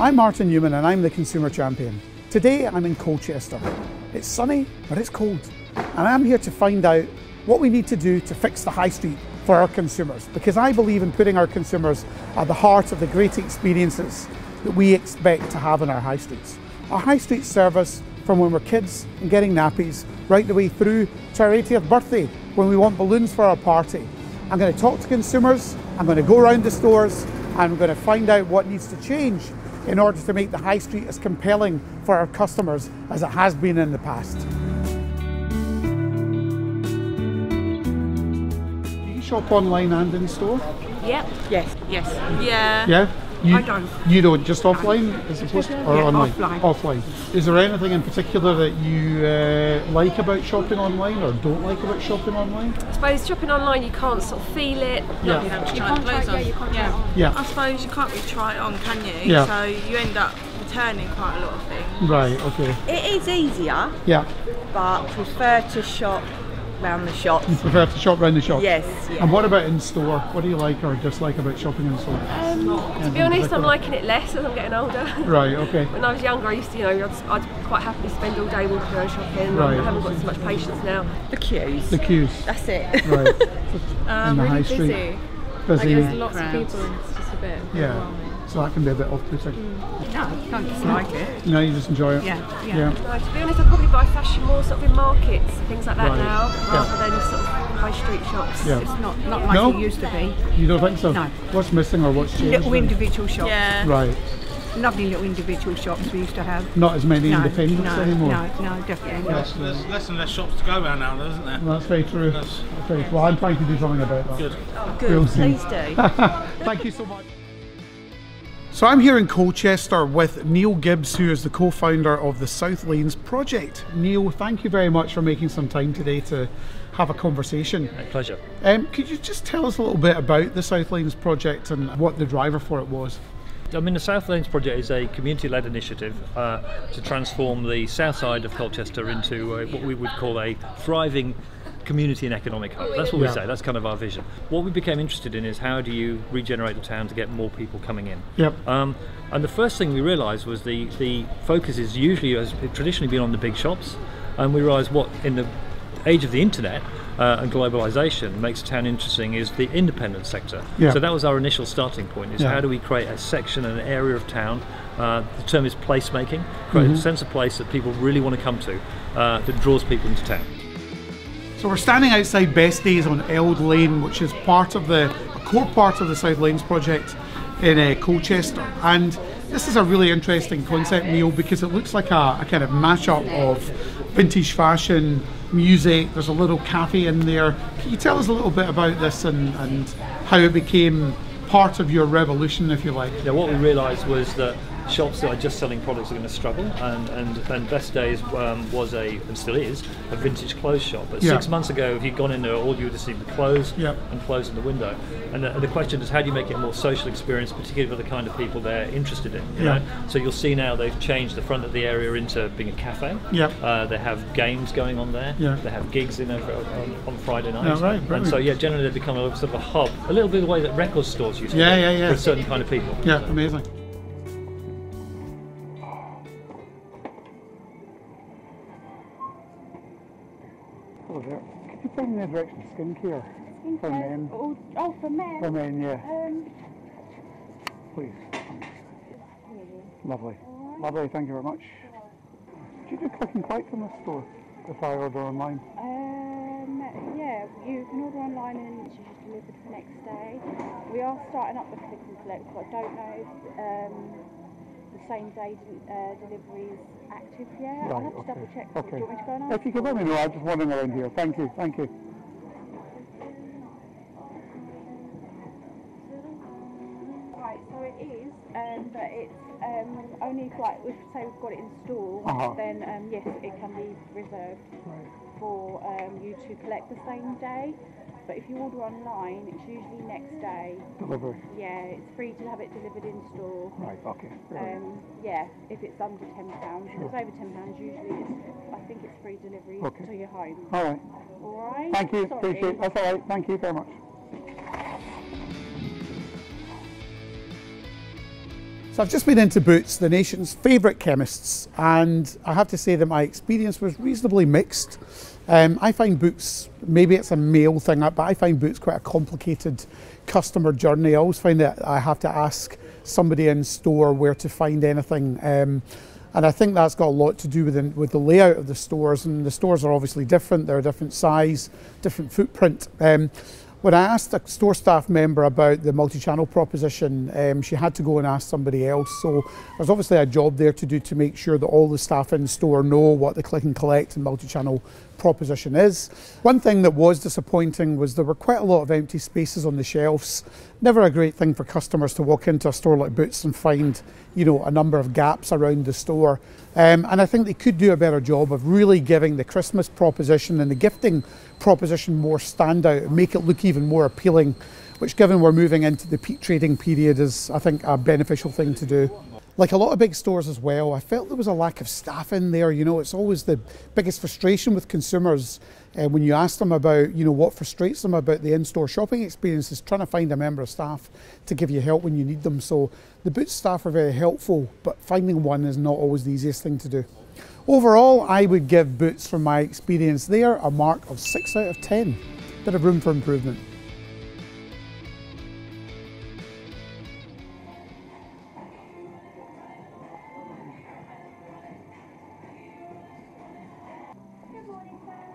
I'm Martin Newman and I'm the Consumer Champion. Today I'm in Colchester. It's sunny, but it's cold. And I'm here to find out what we need to do to fix the high street for our consumers, because I believe in putting our consumers at the heart of the great experiences that we expect to have in our high streets. Our high streets serve us from when we're kids and getting nappies, right the way through to our 80th birthday when we want balloons for our party. I'm going to talk to consumers, I'm going to go around the stores, and I'm going to find out what needs to change in order to make the high street as compelling for our customers as it has been in the past. Do you shop online and in store? Yep. Yes. Yes. Yeah. Yeah? I don't. You don't, just offline as opposed to, or yeah, online? Offline. Offline. Is there anything in particular that you like about shopping online or don't like about shopping online? I suppose shopping online you can't sort of feel it. Yeah. You have to try the clothes on. Yeah. I suppose you can't really try it on, can you? Yeah. So you end up returning quite a lot of things. Right, okay. It is easier, Yeah. but prefer to shop round the shops. You prefer to shop around the shop? Yes. Yeah. And what about in store? What do you like or dislike about shopping in store? To be honest, I'm liking it less as I'm getting older. Right, okay. When I was younger, I used to, I'd quite happily spend all day walking around shopping. Right. I haven't got so much patience now. The queues. The queues. That's it. Right. In the high street. Busy. Busy. There's lots of people and it's just a bit overwhelming. So that can be a bit off-putting. No, you can't dislike it. No, you just enjoy it. Yeah. No, to be honest, I probably buy fashion more sort of in markets, things like that Right. now, Yeah. rather than sort of high street shops. Yeah. It's not like No? it used to be. You don't think so? No. What's missing or what's changed? Little then? individual shops. Yeah. Right. Lovely little individual shops we used to have. Not as many No, independents no, anymore? No, definitely not. There's less and less shops to go around now, isn't there? Well, that's very true. That's very true. Well, I'm trying to do something about that. Good. Good. We'll see. Please do. Thank you so much. So I'm here in Colchester with Neil Gibbs, who is the co-founder of the South Lanes project. Neil, thank you very much for making some time today to have a conversation. My pleasure. Could you just tell us a little bit about the South Lanes project and what the driver for it was? I mean, the South Lanes project is a community-led initiative to transform the south side of Colchester into what we would call a thriving community and economic hub. That's what we say, that's kind of our vision. What we became interested in is how do you regenerate the town to get more people coming in. Yep. And the first thing we realised was the focus is usually, has traditionally been on the big shops, and we realised what in the age of the internet and globalisation makes a town interesting is the independent sector. Yeah. So that was our initial starting point, is how do we create a section, an area of town, the term is placemaking, create a sense of place that people really want to come to, that draws people into town. So we're standing outside Best Days on Eld Lane, which is part of a core part of the South Lanes project in Colchester. And this is a really interesting concept, Neil, because it looks like a kind of mashup of vintage fashion, music. There's a little cafe in there. Can you tell us a little bit about this and how it became part of your revolution, if you like? Yeah, what we realised was that shops that are just selling products are going to struggle, and Best Days was and still is, a vintage clothes shop. But 6 months ago, if you'd gone in there, all you would have seen were clothes and clothes in the window. And the question is, how do you make it a more social experience, particularly for the kind of people they're interested in? You know? So you'll see now they've changed the front of the area into being a cafe. They have games going on there. They have gigs in over on Friday night. And so generally they've become a sort of a hub, a little bit the way that record stores used to be for a certain kind of people. Yeah, amazing. Hello there. Could you point me in the direction of skincare? For men. Oh, for men? For men, yeah. Please. Lovely. Lovely, thank you very much. Do you do click and collect in this store if I order online? Yeah, you can order online and it's usually delivered for next day. We are starting up with click and collect, but I don't know if the same day delivery is active yet. I'll have to double check. Okay. Do you want me to go and If you could let me know, I'm just wandering around here. Thank you, thank you. Right, so it is, but it's only if, like, if say we've got it in store, then yes, it can be reserved for you to collect the same day. But if you order online, it's usually next day. Delivery. Yeah, it's free to have it delivered in store. Right, okay. Yeah, if it's under £10. If it's over £10, usually I think it's free delivery to your home. All right. All right. Thank you. Sorry. Appreciate it. That's all right. Thank you very much. So I've just been into Boots, the nation's favourite chemists, and I have to say that my experience was reasonably mixed. I find Boots, maybe it's a male thing, but I find Boots quite a complicated customer journey. I always find that I have to ask somebody in store where to find anything. And I think that's got a lot to do with the layout of the stores, and the stores are obviously different. They're a different size, different footprint. When I asked a store staff member about the multi-channel proposition, she had to go and ask somebody else. So there's obviously a job there to do to make sure that all the staff in store know what the click and collect and multi-channel proposition is. One thing that was disappointing was there were quite a lot of empty spaces on the shelves. Never a great thing for customers to walk into a store like Boots and find, you know, a number of gaps around the store. And I think they could do a better job of really giving the Christmas proposition and the gifting proposition more standout and make it look even more appealing, which, given we're moving into the peak trading period, is, I think, a beneficial thing to do. Like a lot of big stores as well, I felt there was a lack of staff in there. You know, it's always the biggest frustration with consumers when you ask them about, you know, what frustrates them about the in-store shopping experience is trying to find a member of staff to give you help when you need them. So the Boots staff are very helpful, but finding one is not always the easiest thing to do. Overall, I would give Boots, from my experience there, a mark of 6 out of 10. Bit of room for improvement.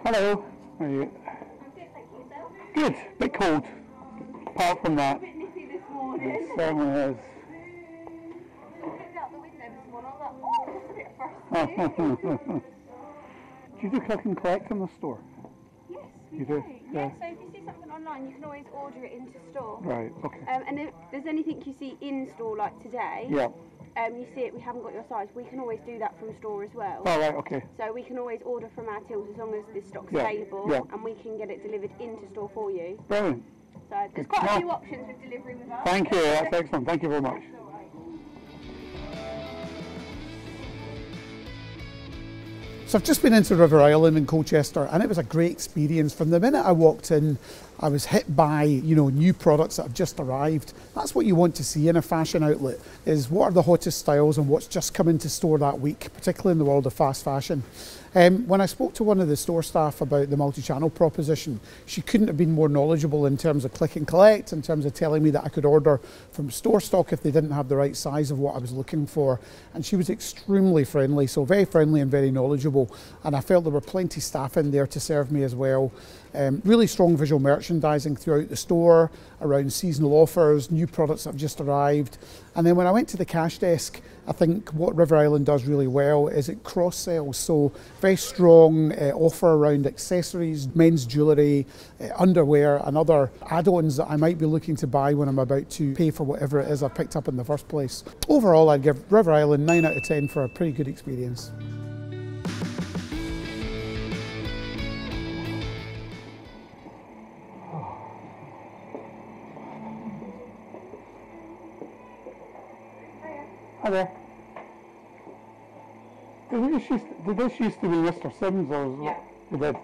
Hello. How are you? I'm good, thank you. Yourself? Good. Bit cold. Apart from that. A bit nippy this morning. It certainly is. I looked out the window this morning, I was like, oh, that's a bit frosty. Do you do click and collect in the store? Yes, we You do. do? Yeah, Yeah. so if you see something online, you can always order it into store. Right, okay. And if there's anything you see in store like today, Yeah. you see it, we haven't got your size, we can always do that from store as well. All right, okay. So we can always order from our tills as long as the stock's Yeah, available, yeah. and we can get it delivered into store for you. Brilliant. So there's Good quite to a know. few options with delivery with us. Thank you, that's excellent. Thank you very much. So I've just been into River Island in Colchester, and it was a great experience. From the minute I walked in, I was hit by, you know, new products that have just arrived. That's what you want to see in a fashion outlet, is what are the hottest styles and what's just come into store that week, particularly in the world of fast fashion. When I spoke to one of the store staff about the multi-channel proposition, she couldn't have been more knowledgeable in terms of click and collect, in terms of telling me that I could order from store stock if they didn't have the right size of what I was looking for. And she was extremely friendly, so very friendly and very knowledgeable. And I felt there were plenty of staff in there to serve me as well. Really strong visual merchandising throughout the store, around seasonal offers, new products that have just arrived. And then when I went to the cash desk, I think what River Island does really well is it cross-sells. So very strong offer around accessories, men's jewellery, underwear and other add-ons that I might be looking to buy when I'm about to pay for whatever it is I've picked up in the first place. Overall, I'd give River Island 9 out of 10 for a pretty good experience. Hi there. Did this used to be Mr. Sims, or is it did?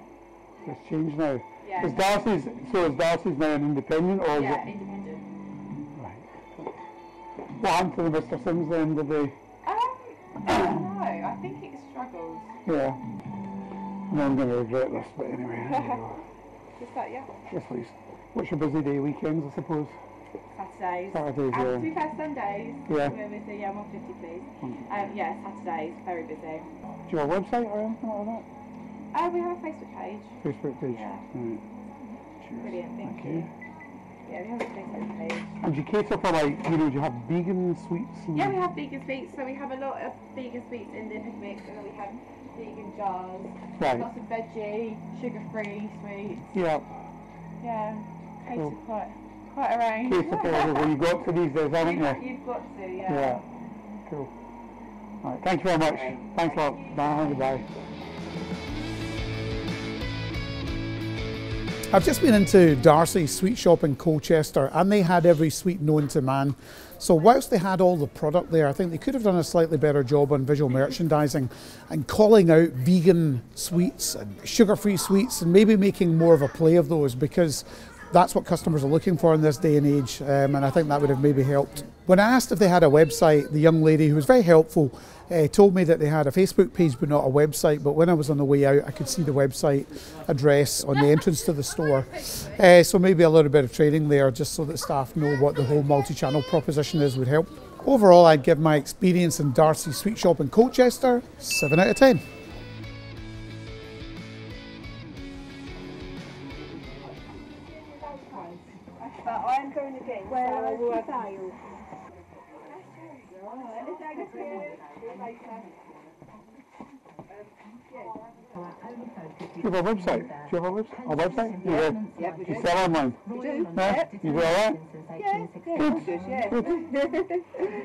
It's changed now. Yeah. Is Darcy's now an independent, or is Yeah, it? independent. Right. What happened to the Mr. Sims then? Did they? I don't know. I think it struggled. Yeah. No, I'm going to regret this, but anyway. There you go. Just that, yeah. Yes, please. What's your busy day? Weekends, I suppose. Saturdays. Saturdays, And yeah. to be fair, Sundays. Yeah. We're busy. Yeah, 150, please. Yeah, Saturdays, very busy. Do you have a website or anything like that? We have a Facebook page. Facebook page. Yeah. Right. Cheers. Brilliant, thank you. Yeah, we have a Facebook page. And do you cater for, like, you know, do you have vegan sweets? And Yeah, we have vegan sweets. So we have a lot of vegan sweets in the pick mix, and then we have vegan jars. Right. Lots of veggie, sugar-free sweets. Yeah. Yeah, cater Cool. quite a range. Cater for everyone. You've got to these days, haven't you? You've got to, yeah. Yeah. Cool. All right. Thank you very much. Thanks a lot. Bye. Goodbye. I've just been into Darcy's sweet shop in Colchester, and they had every sweet known to man. So whilst they had all the product there, I think they could have done a slightly better job on visual merchandising and calling out vegan sweets and sugar-free sweets, and maybe making more of a play of those, because That's what customers are looking for in this day and age, and I think that would have maybe helped. When I asked if they had a website, the young lady, who was very helpful, told me that they had a Facebook page but not a website. But when I was on the way out, I could see the website address on the entrance to the store. So maybe a little bit of training there, just so that staff know what the whole multi-channel proposition is, would help. Overall, I'd give my experience in Darcy's Sweet Shop in Colchester 7 out of 10. But I'm going again, so I will have failed. Do you have a website? Do you have a website? You do? Yep, we do. You sell online? We do. Yeah? Yep. You do all that? Yeah, good, yeah.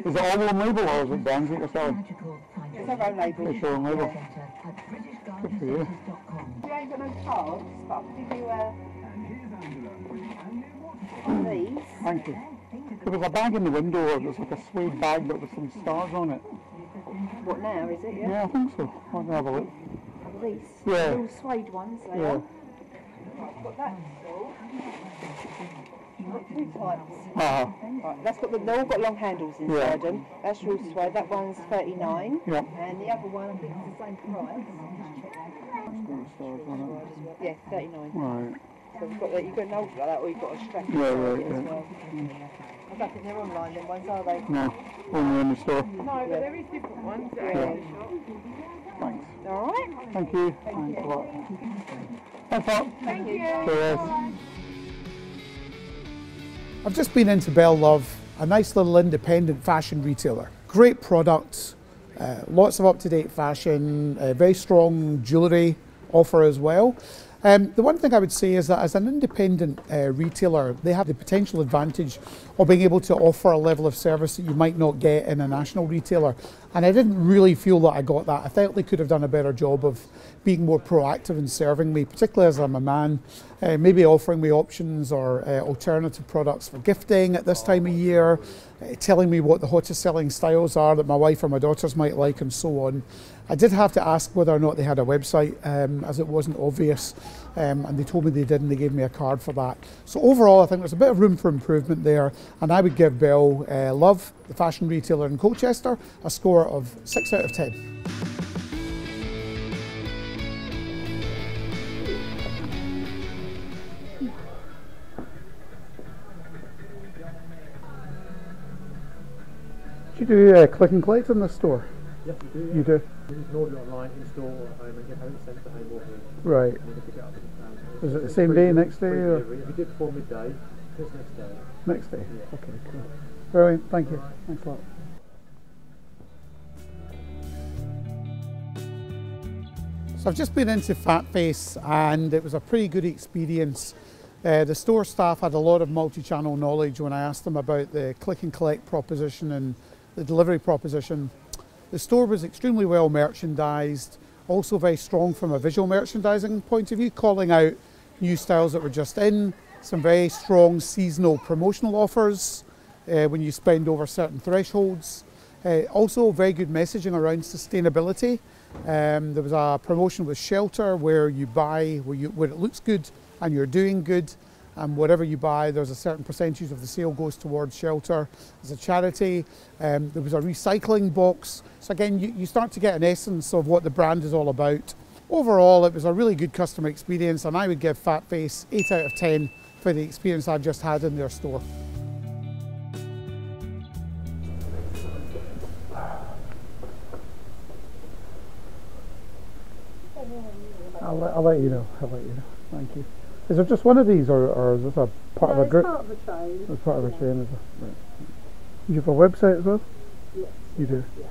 Is it all one label or is it brands that you're selling? It's our own label. It's your own label. Yeah. Good for you. We ain't got no cards, but I'll give you one of these. Thank you. There was a bag in the window, it was like a suede bag but with some stars on it. What now, is it? Yeah, I think so. I'll have a look. These. Yeah. Little suede ones, they Yeah. are. I've got that installed. You've got two types. Right, that's got they've all got long handles inside them. That's real suede. That one's 39. Yeah. And the other one, I think it's the same price. Yeah, 39. Right. So you've got an old like that, or you've got a strap Yeah, inside it yeah. as well. I don't think they're online, them ones, are they? No, only in the store. No, but there is different ones that are in the shop. Thanks. All right. Thank you. Thanks a lot. Thanks a lot. Thank you. Cheers. I've just been into Bell Love, a nice little independent fashion retailer. Great products, lots of up-to-date fashion, very strong jewellery offer as well. The one thing I would say is that as an independent retailer, they have the potential advantage of being able to offer a level of service that you might not get in a national retailer. And I didn't really feel that I got that. I felt they could have done a better job of being more proactive in serving me, particularly as I'm a man, maybe offering me options or alternative products for gifting at this time of year, telling me what the hottest selling styles are that my wife or my daughters might like, and so on. I did have to ask whether or not they had a website, as it wasn't obvious, and they told me they did, and they gave me a card for that. So overall, I think there's a bit of room for improvement there, and I would give Bell Love, the fashion retailer in Colchester, a score of 6 out of 10. Do you do click and collect in this store? Yes, we do. Yeah. You do? You can order it online, in-store, at home, and get home sent to home or home. Right. And you can pick it up. Is it the same day, next day? Or? If you did before midday, it's next day. Next day? Yeah. Okay, cool. Brilliant, thank you. Thanks a lot. So I've just been into Fat Face and it was a pretty good experience. The store staff had a lot of multi-channel knowledge when I asked them about the click and collect proposition and the delivery proposition. The store was extremely well merchandised, also very strong from a visual merchandising point of view, calling out new styles that were just in, some very strong seasonal promotional offers when you spend over certain thresholds. Also very good messaging around sustainability. There was a promotion with Shelter where you buy where it looks good and you're doing good, and whatever you buy, there's a certain percentage of the sale goes towards Shelter as a charity. There was a recycling box. So again, you start to get an essence of what the brand is all about. Overall, it was a really good customer experience, and I would give Fat Face 8 out of 10 for the experience I've just had in their store. I'll let you know. I'll let you know. Thank you. Is there just one of these, or is this a part of a group? Part of a chain. It's part of a chain, is it? Right. You have a website as well? Yes. You do? Yeah.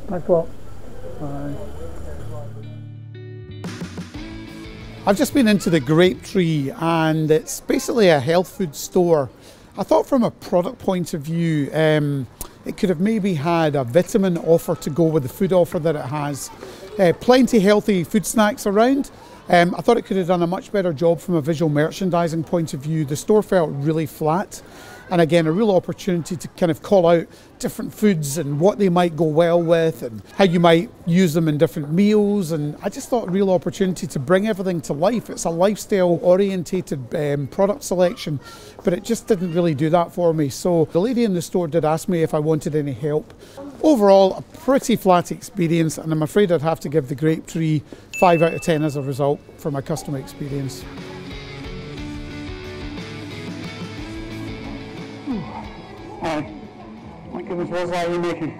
Thanks a lot. Bye. I've just been into the Grape Tree, and it's basically a health food store. I thought from a product point of view, it could have maybe had a vitamin offer to go with the food offer that it has. Plenty healthy food snacks around. I thought it could have done a much better job from a visual merchandising point of view. The store felt really flat. And again, a real opportunity to kind of call out different foods and what they might go well with and how you might use them in different meals. And I just thought a real opportunity to bring everything to life. It's a lifestyle orientated product selection, but it just didn't really do that for me. So the lady in the store did ask me if I wanted any help. Overall, a pretty flat experience, and I'm afraid I'd have to give the Grape Tree 5 out of 10 as a result for my customer experience. My goodness, what are you making?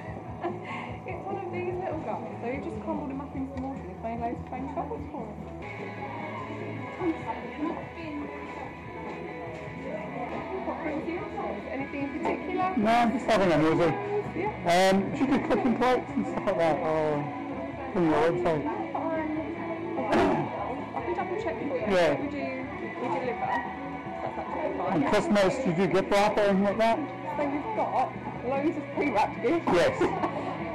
It's one of these little guys, so you just crumbled him up into the water and he's made loads of foam bubbles for him. What brings you into anything in particular? No, I'm just having a nosy. Yeah. Do you do click and collect and stuff like that, or from your website? I can double check for you. Yeah. We deliver. That's absolutely fine. And Christmas, do you do gift wrap or anything like that? So we've got loads of pre-wrapped gifts. Yes.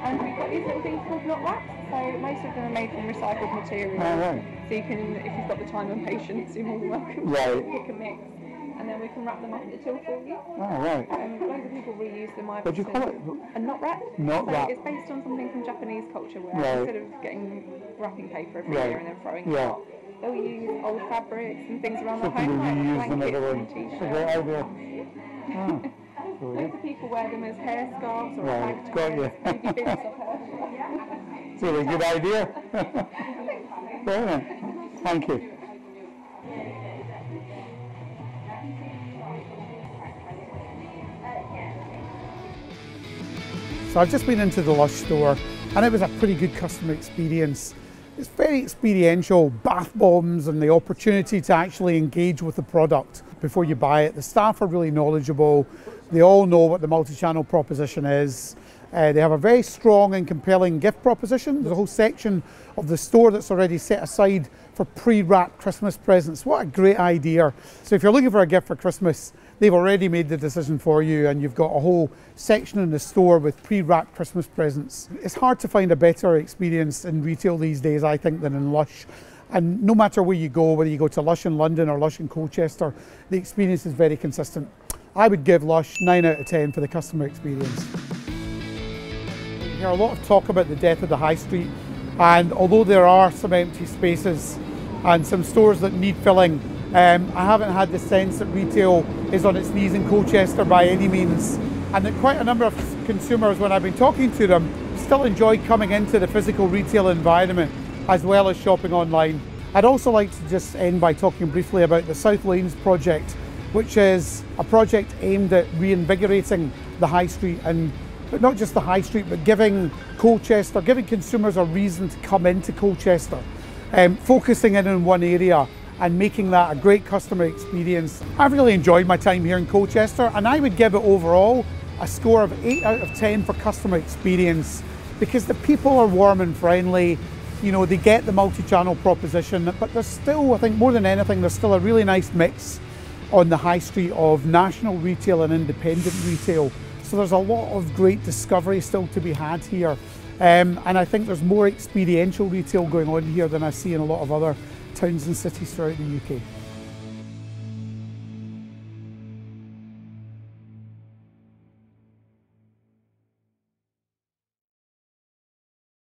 And we've got these little things called not wraps. So most of them are made from recycled material. Oh, right. So you can, if you've got the time and patience, you're more than welcome Right. to pick a mix. And then we can wrap them up in the till for you. Oh, right. Loads of people reuse them. What do you call it? A knot wrap. Knot so wrap. It's based on something from Japanese culture where Right. instead of getting wrapping paper every Right. year and then throwing it Yeah. out, they'll use old fabrics and things around the So people home, like reuse them blankets everywhere. and It's a great t-shirts. idea. Oh, Loads brilliant. of people wear them as hair scarves or Right, bag got you. ties, baby bits of hair. It's a really good idea. Brilliant. Thank you. So I've just been into the Lush store and it was a pretty good customer experience. It's very experiential, bath bombs and the opportunity to actually engage with the product before you buy it. The staff are really knowledgeable. They all know what the multi-channel proposition is. They have a very strong and compelling gift proposition. There's a whole section of the store that's already set aside for pre-wrapped Christmas presents. What a great idea. So if you're looking for a gift for Christmas, they've already made the decision for you and you've got a whole section in the store with pre-wrapped Christmas presents. It's hard to find a better experience in retail these days, I think, than in Lush. And no matter where you go, whether you go to Lush in London or Lush in Colchester, the experience is very consistent. I would give Lush 9 out of 10 for the customer experience. You hear a lot of talk about the death of the high street, and although there are some empty spaces and some stores that need filling, I haven't had the sense that retail is on its knees in Colchester by any means, and that quite a number of consumers, when I've been talking to them, still enjoy coming into the physical retail environment as well as shopping online. I'd also like to just end by talking briefly about the South Lanes project, which is a project aimed at reinvigorating the high street, but not just the high street, but giving Colchester, giving consumers a reason to come into Colchester, focusing in on one area and making that a great customer experience. I've really enjoyed my time here in Colchester, and I would give it overall a score of 8 out of 10 for customer experience, because the people are warm and friendly. You know, they get the multi-channel proposition, but there's still, I think more than anything, there's still a really nice mix on the high street of national retail and independent retail. So there's a lot of great discovery still to be had here. And I think there's more experiential retail going on here than I see in a lot of other towns and cities throughout the UK.